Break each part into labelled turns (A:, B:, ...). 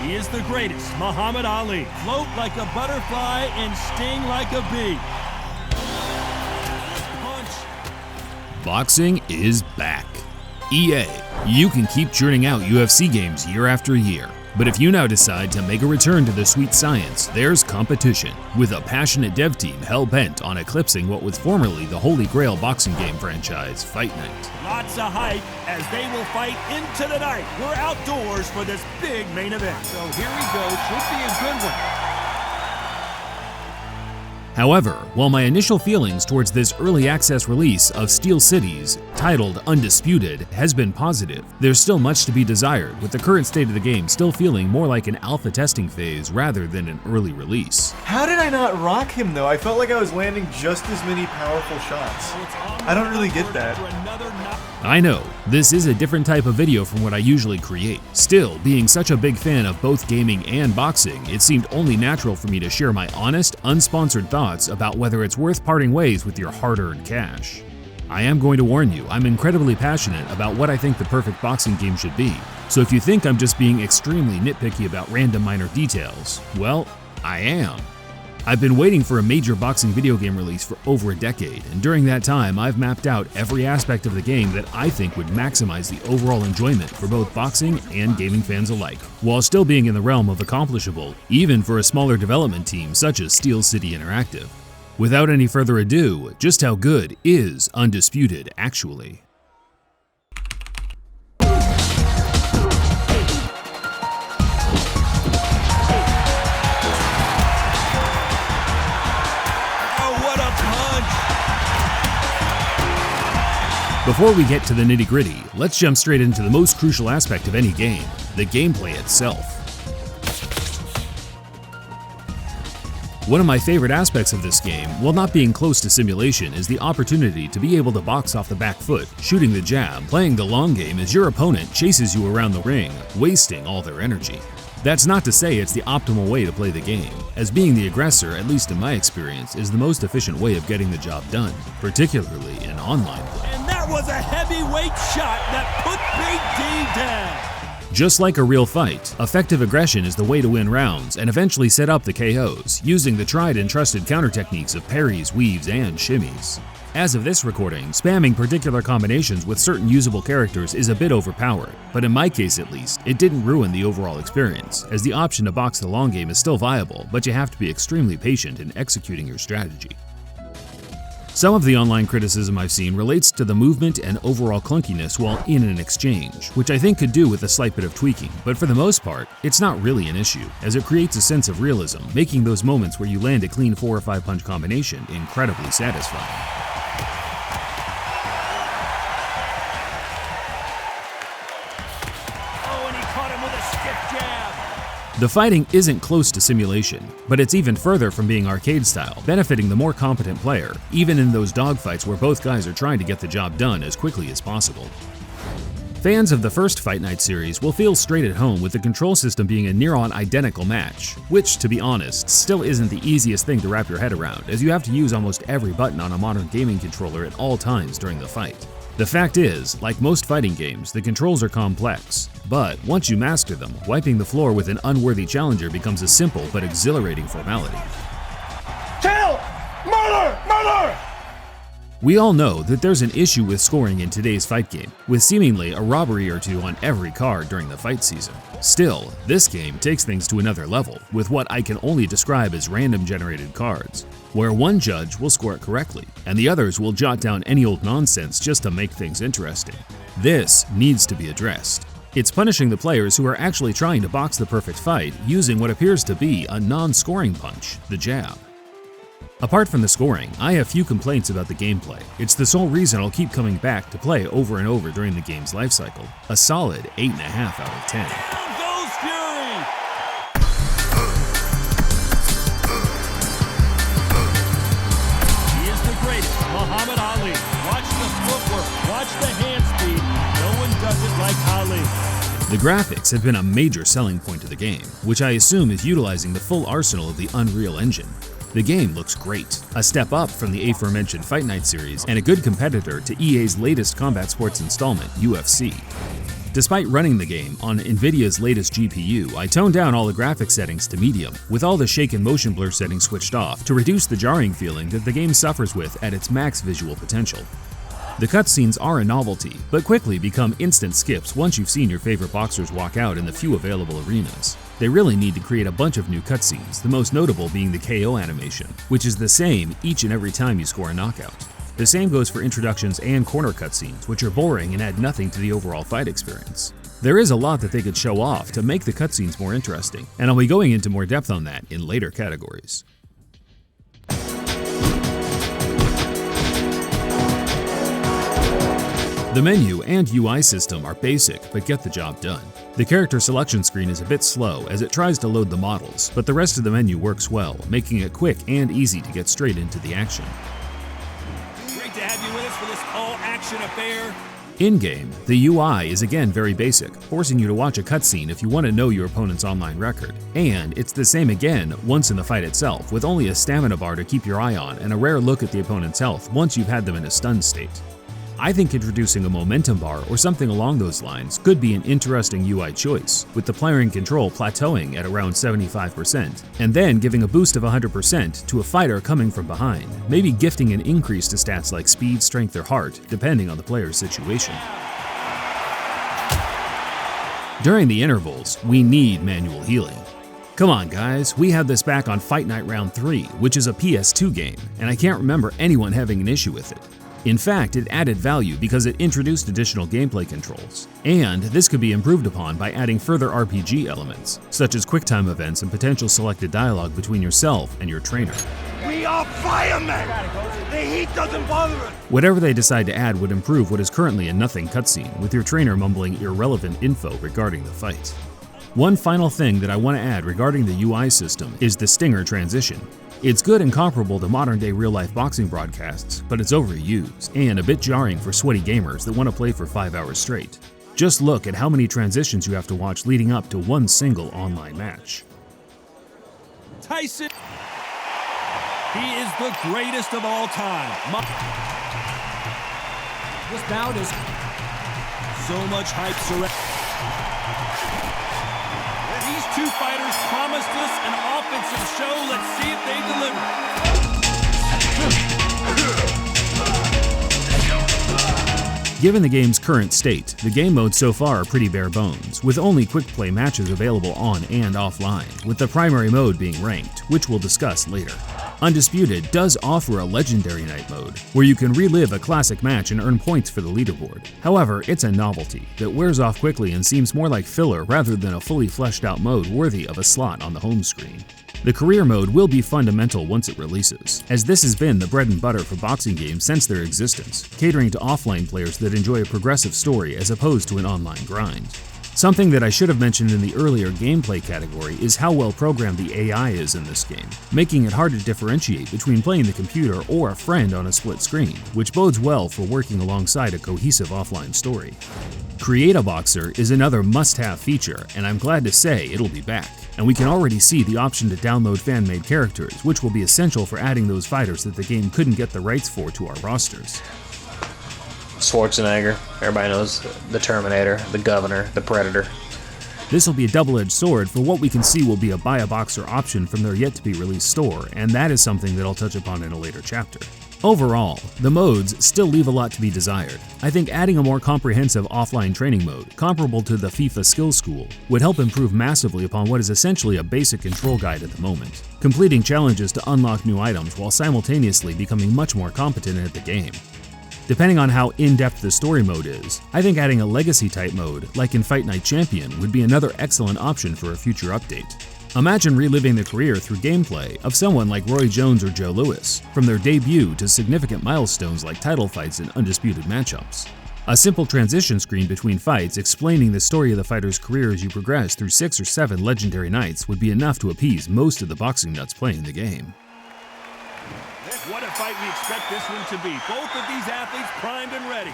A: He is the greatest, Muhammad Ali. Float like a butterfly and sting like a bee. Punch.
B: Boxing is back. EA, you can keep churning out UFC games year after year. But if you now decide to make a return to the sweet science, there's competition, with a passionate dev team hell-bent on eclipsing what was formerly the holy grail boxing game franchise, Fight Night.
A: Lots of hype as they will fight into the night. We're outdoors for this big main event. So here we go, should be a good one.
B: However, while my initial feelings towards this early access release of Steel Cities, titled Undisputed, has been positive, there's still much to be desired, with the current state of the game still feeling more like an alpha testing phase rather than an early release.
C: How did I not rock him though? I felt like I was landing just as many powerful shots. I don't really get that.
B: I know, this is a different type of video from what I usually create. Still, being such a big fan of both gaming and boxing, it seemed only natural for me to share my honest, unsponsored thoughts about whether it's worth parting ways with your hard-earned cash. I am going to warn you, I'm incredibly passionate about what I think the perfect boxing game should be, so if you think I'm just being extremely nitpicky about random minor details, well, I am. I've been waiting for a major boxing video game release for over a decade, and during that time I've mapped out every aspect of the game that I think would maximize the overall enjoyment for both boxing and gaming fans alike, while still being in the realm of accomplishable, even for a smaller development team such as Steel City Interactive. Without any further ado, just how good is Undisputed actually? Before we get to the nitty-gritty, let's jump straight into the most crucial aspect of any game, the gameplay itself. One of my favorite aspects of this game, while not being close to simulation, is the opportunity to be able to box off the back foot, shooting the jab, playing the long game as your opponent chases you around the ring, wasting all their energy. That's not to say it's the optimal way to play the game, as being the aggressor, at least in my experience, is the most efficient way of getting the job done, particularly in online play.
A: And that was a heavyweight shot that put Big D down.
B: Just like a real fight, effective aggression is the way to win rounds and eventually set up the KOs, using the tried and trusted counter techniques of parries, weaves, and shimmies. As of this recording, spamming particular combinations with certain usable characters is a bit overpowered, but in my case at least, it didn't ruin the overall experience, as the option to box the long game is still viable, but you have to be extremely patient in executing your strategy. Some of the online criticism I've seen relates to the movement and overall clunkiness while in an exchange, which I think could do with a slight bit of tweaking, but for the most part, it's not really an issue, as it creates a sense of realism, making those moments where you land a clean 4 or 5 punch combination incredibly satisfying. The fighting isn't close to simulation, but it's even further from being arcade style, benefiting the more competent player, even in those dogfights where both guys are trying to get the job done as quickly as possible. Fans of the first Fight Night series will feel straight at home with the control system being a near-on identical match, which, to be honest, still isn't the easiest thing to wrap your head around, as you have to use almost every button on a modern gaming controller at all times during the fight. The fact is, like most fighting games, the controls are complex, but once you master them, wiping the floor with an unworthy challenger becomes a simple but exhilarating formality.
A: Kill! Murder! Murder!
B: We all know that there's an issue with scoring in today's fight game, with seemingly a robbery or two on every card during the fight season. Still, this game takes things to another level, with what I can only describe as random generated cards, where one judge will score it correctly, and the others will jot down any old nonsense just to make things interesting. This needs to be addressed. It's punishing the players who are actually trying to box the perfect fight using what appears to be a non-scoring punch, the jab. Apart from the scoring, I have few complaints about the gameplay. It's the sole reason I'll keep coming back to play over and over during the game's lifecycle. A solid 8.5 out of 10.
A: Goes Fury! He is the greatest, Muhammad Ali. Watch the footwork, watch the hand speed. No one does it like Ali.
B: The graphics have been a major selling point of the game, which I assume is utilizing the full arsenal of the Unreal Engine. The game looks great, a step up from the aforementioned Fight Night series and a good competitor to EA's latest combat sports installment, UFC. Despite running the game on Nvidia's latest GPU, I toned down all the graphics settings to medium, with all the shake and motion blur settings switched off to reduce the jarring feeling that the game suffers with at its max visual potential. The cutscenes are a novelty, but quickly become instant skips once you've seen your favorite boxers walk out in the few available arenas. They really need to create a bunch of new cutscenes, the most notable being the KO animation, which is the same each and every time you score a knockout. The same goes for introductions and corner cutscenes, which are boring and add nothing to the overall fight experience. There is a lot that they could show off to make the cutscenes more interesting, and I'll be going into more depth on that in later categories. The menu and UI system are basic but get the job done. The character selection screen is a bit slow as it tries to load the models, but the rest of the menu works well, making it quick and easy to get straight into the action.
A: Great to have you with us for this all-action affair.
B: In-game, the UI is again very basic, forcing you to watch a cutscene if you want to know your opponent's online record. And it's the same again once in the fight itself, with only a stamina bar to keep your eye on and a rare look at the opponent's health once you've had them in a stun state. I think introducing a momentum bar or something along those lines could be an interesting UI choice, with the player in control plateauing at around 75%, and then giving a boost of 100% to a fighter coming from behind, maybe gifting an increase to stats like speed, strength, or heart, depending on the player's situation. During the intervals, we need manual healing. Come on guys, we had this back on Fight Night Round 3, which is a PS2 game, and I can't remember anyone having an issue with it. In fact, it added value because it introduced additional gameplay controls. And this could be improved upon by adding further RPG elements, such as QuickTime events and potential selected dialogue between yourself and your trainer.
A: We are firemen! The heat doesn't bother us!
B: Whatever they decide to add would improve what is currently a nothing cutscene, with your trainer mumbling irrelevant info regarding the fight. One final thing that I want to add regarding the UI system is the stinger transition. It's good and comparable to modern-day real-life boxing broadcasts, but it's overused and a bit jarring for sweaty gamers that want to play for 5 hours straight. Just look at how many transitions you have to watch leading up to one single online match.
A: Tyson, he is the greatest of all time.
D: This bout is
A: So much hype surrounding. These two fighters promised us an offensive show. Let's see if they deliver.
B: Given the game's current state, the game modes so far are pretty bare bones, with only quick play matches available on and offline, with the primary mode being ranked, which we'll discuss later. Undisputed does offer a Legendary Night mode, where you can relive a classic match and earn points for the leaderboard. However, it's a novelty that wears off quickly and seems more like filler rather than a fully fleshed out mode worthy of a slot on the home screen. The career mode will be fundamental once it releases, as this has been the bread and butter for boxing games since their existence, catering to offline players that enjoy a progressive story as opposed to an online grind. Something that I should have mentioned in the earlier gameplay category is how well programmed the AI is in this game, making it hard to differentiate between playing the computer or a friend on a split screen, which bodes well for working alongside a cohesive offline story. Create a Boxer is another must-have feature, and I'm glad to say it'll be back. And we can already see the option to download fan-made characters, which will be essential for adding those fighters that the game couldn't get the rights for to our rosters.
E: Schwarzenegger, everybody knows the Terminator, the Governor, the Predator.
B: This will be a double-edged sword for what we can see will be a buy a Boxer option from their yet-to-be-released store, and that is something that I'll touch upon in a later chapter. Overall, the modes still leave a lot to be desired. I think adding a more comprehensive offline training mode, comparable to the FIFA Skill School, would help improve massively upon what is essentially a basic control guide at the moment, completing challenges to unlock new items while simultaneously becoming much more competent at the game. Depending on how in-depth the story mode is, I think adding a legacy-type mode, like in Fight Night Champion, would be another excellent option for a future update. Imagine reliving the career through gameplay of someone like Roy Jones or Joe Louis, from their debut to significant milestones like title fights and undisputed matchups. A simple transition screen between fights explaining the story of the fighter's career as you progress through 6 or 7 legendary nights would be enough to appease most of the boxing nuts playing the game.
A: What a fight we expect this one to be. Both of these athletes primed and ready.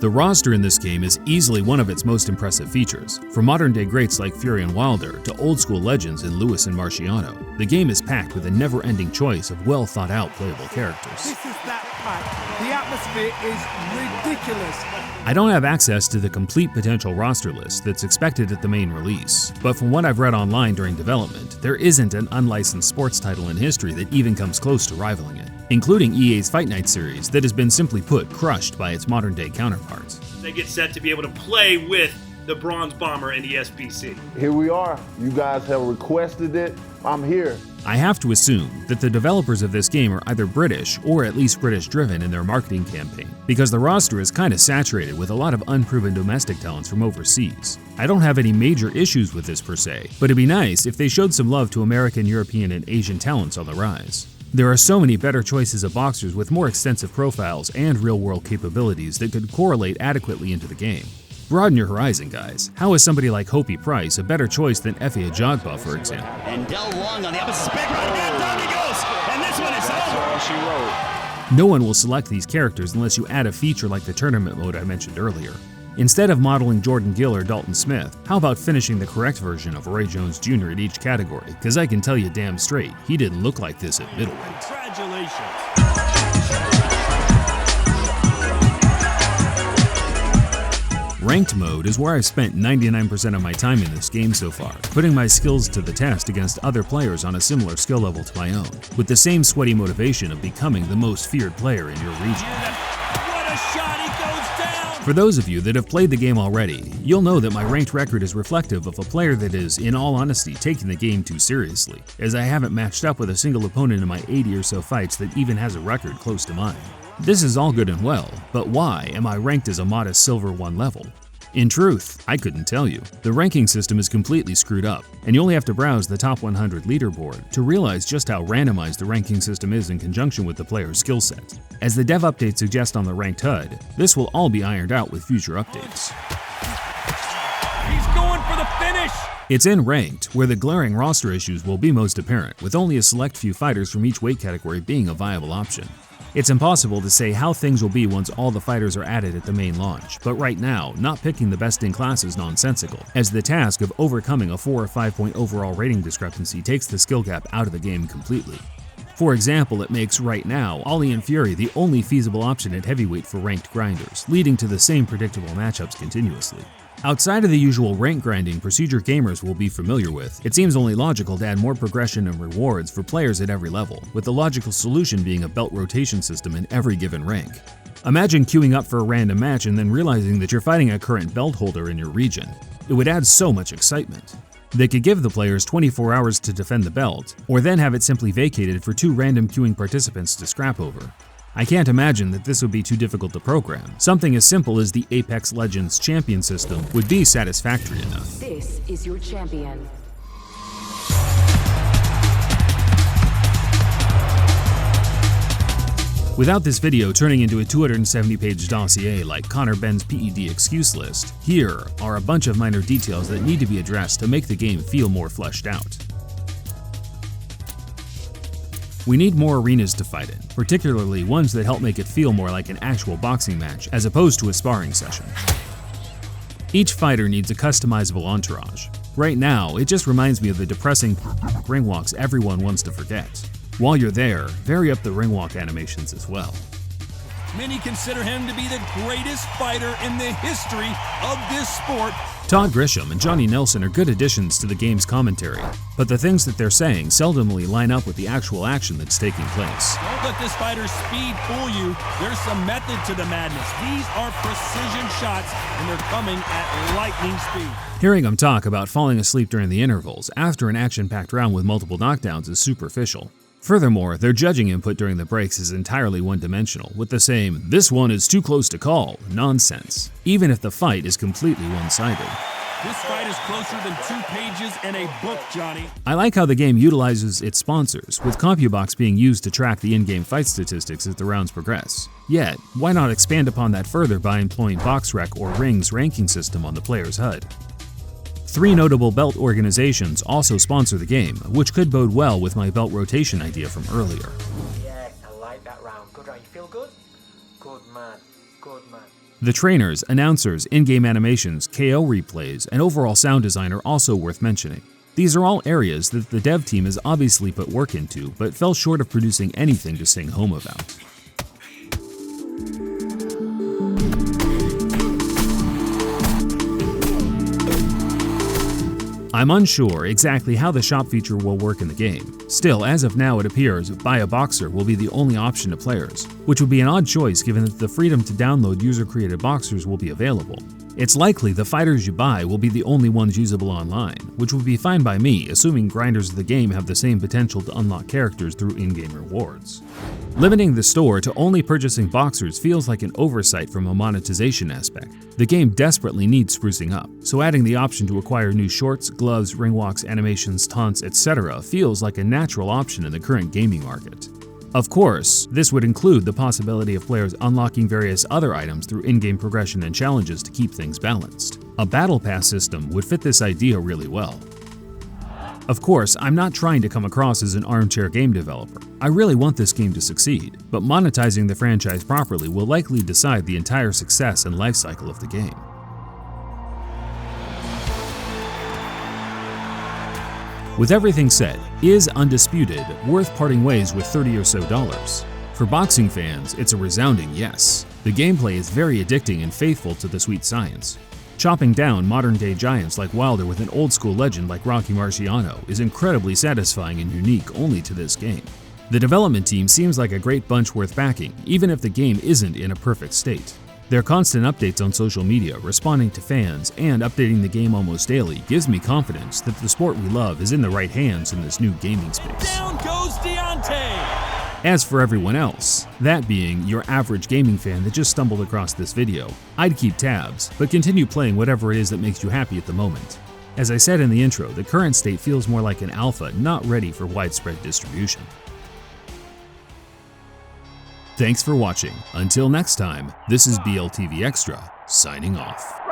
B: The roster in this game is easily one of its most impressive features. From modern-day greats like Fury and Wilder to old-school legends in Lewis and Marciano, the game is packed with a never-ending choice of well-thought-out playable characters.
A: This is that packed. The atmosphere is ridiculous.
B: I don't have access to the complete potential roster list that's expected at the main release, but from what I've read online during development, there isn't an unlicensed sports title in history that even comes close to rivaling it, including EA's Fight Night series that has been simply put crushed by its modern-day counterparts.
D: They get set to be able to play with the Bronze Bomber in the SBC.
F: Here we are. You guys have requested it. I'm here.
B: I have to assume that the developers of this game are either British or at least British-driven in their marketing campaign, because the roster is kind of saturated with a lot of unproven domestic talents from overseas. I don't have any major issues with this per se, but it'd be nice if they showed some love to American, European, and Asian talents on the rise. There are so many better choices of boxers with more extensive profiles and real-world capabilities that could correlate adequately into the game. Broaden your horizon, guys. How is somebody like Hopi Price a better choice than Efe Ajagba, for example?
G: And Del Long on the opposite spec, right again, down he goes, and this one is over.
B: No one will select these characters unless you add a feature like the tournament mode I mentioned earlier. Instead of modeling Jordan Gill or Dalton Smith, how about finishing the correct version of Roy Jones Jr. at each category? Because I can tell you damn straight, he didn't look like this at middleweight.
A: Congratulations.
B: Ranked mode is where I've spent 99% of my time in this game so far, putting my skills to the test against other players on a similar skill level to my own, with the same sweaty motivation of becoming the most feared player in your region.
A: What a shot, he goes down!
B: For those of you that have played the game already, you'll know that my ranked record is reflective of a player that is, in all honesty, taking the game too seriously, as I haven't matched up with a single opponent in my 80 or so fights that even has a record close to mine. This is all good and well, but why am I ranked as a modest Silver 1 level? In truth, I couldn't tell you. The ranking system is completely screwed up, and you only have to browse the top 100 leaderboard to realize just how randomized the ranking system is in conjunction with the player's skill set. As the dev updates suggest on the ranked HUD, this will all be ironed out with future updates.
A: He's going for the finish!
B: It's in ranked, where the glaring roster issues will be most apparent, with only a select few fighters from each weight category being a viable option. It's impossible to say how things will be once all the fighters are added at the main launch, but right now, not picking the best in class is nonsensical, as the task of overcoming a 4 or 5 point overall rating discrepancy takes the skill gap out of the game completely. For example, it makes, right now, Ollie and Fury the only feasible option at heavyweight for ranked grinders, leading to the same predictable matchups continuously. Outside of the usual rank grinding procedure gamers will be familiar with, it seems only logical to add more progression and rewards for players at every level, with the logical solution being a belt rotation system in every given rank. Imagine queuing up for a random match and then realizing that you're fighting a current belt holder in your region. It would add so much excitement. They could give the players 24 hours to defend the belt, or then have it simply vacated for 2 random queuing participants to scrap over. I can't imagine that this would be too difficult to program. Something as simple as the Apex Legends champion system would be satisfactory enough.
H: This is your champion.
B: Without this video turning into a 270-page dossier like Connor Benn's PED excuse list, here are a bunch of minor details that need to be addressed to make the game feel more fleshed out. We need more arenas to fight in, particularly ones that help make it feel more like an actual boxing match as opposed to a sparring session. Each fighter needs a customizable entourage. Right now, it just reminds me of the depressing ring walks everyone wants to forget. While you're there, vary up the ring walk animations as well.
A: Many consider him to be the greatest fighter in the history of this sport.
B: Todd Grisham and Johnny Nelson are good additions to the game's commentary, but the things that they're saying seldomly line up with the actual action that's taking place.
A: Don't let this fighter's speed fool you. There's some method to the madness. These are precision shots, and they're coming at lightning speed.
B: Hearing him talk about falling asleep during the intervals after an action-packed round with multiple knockdowns is superficial. Furthermore, their judging input during the breaks is entirely one-dimensional, with the same "this one is too close to call" nonsense, even if the fight is completely one-sided.
A: This fight is closer than 2 pages in a book, Johnny.
B: I like how the game utilizes its sponsors, with CompuBox being used to track the in-game fight statistics as the rounds progress. Yet, why not expand upon that further by employing BoxRec or Ring's ranking system on the player's HUD? 3 notable belt organizations also sponsor the game, which could bode well with my belt rotation idea from earlier.
I: Yes, I like that round. Good round. You feel good? Good man. Good man.
B: The trainers, announcers, in-game animations, KO replays, and overall sound design are also worth mentioning. These are all areas that the dev team has obviously put work into, but fell short of producing anything to sing home about. I'm unsure exactly how the shop feature will work in the game. Still, as of now, it appears Buy a Boxer will be the only option to players, which would be an odd choice given that the freedom to download user-created boxers will be available. It's likely the fighters you buy will be the only ones usable online, which would be fine by me, assuming grinders of the game have the same potential to unlock characters through in-game rewards. Limiting the store to only purchasing boxers feels like an oversight from a monetization aspect. The game desperately needs sprucing up, so adding the option to acquire new shorts, gloves, ring walks, animations, taunts, etc. feels like a natural option in the current gaming market. Of course, this would include the possibility of players unlocking various other items through in-game progression and challenges to keep things balanced. A battle pass system would fit this idea really well. Of course, I'm not trying to come across as an armchair game developer. I really want this game to succeed, but monetizing the franchise properly will likely decide the entire success and life cycle of the game. With everything said, is Undisputed worth parting ways with $30 or so? For boxing fans, it's a resounding yes. The gameplay is very addicting and faithful to the sweet science. Chopping down modern-day giants like Wilder with an old-school legend like Rocky Marciano is incredibly satisfying and unique only to this game. The development team seems like a great bunch worth backing, even if the game isn't in a perfect state. Their constant updates on social media, responding to fans, and updating the game almost daily gives me confidence that the sport we love is in the right hands in this new gaming space.
A: Down goes Deontay!
B: As for everyone else, that being your average gaming fan that just stumbled across this video, I'd keep tabs, but continue playing whatever it is that makes you happy at the moment. As I said in the intro, the current state feels more like an alpha not ready for widespread distribution. Thanks for watching. Until next time, this is BLTV Extra, signing off.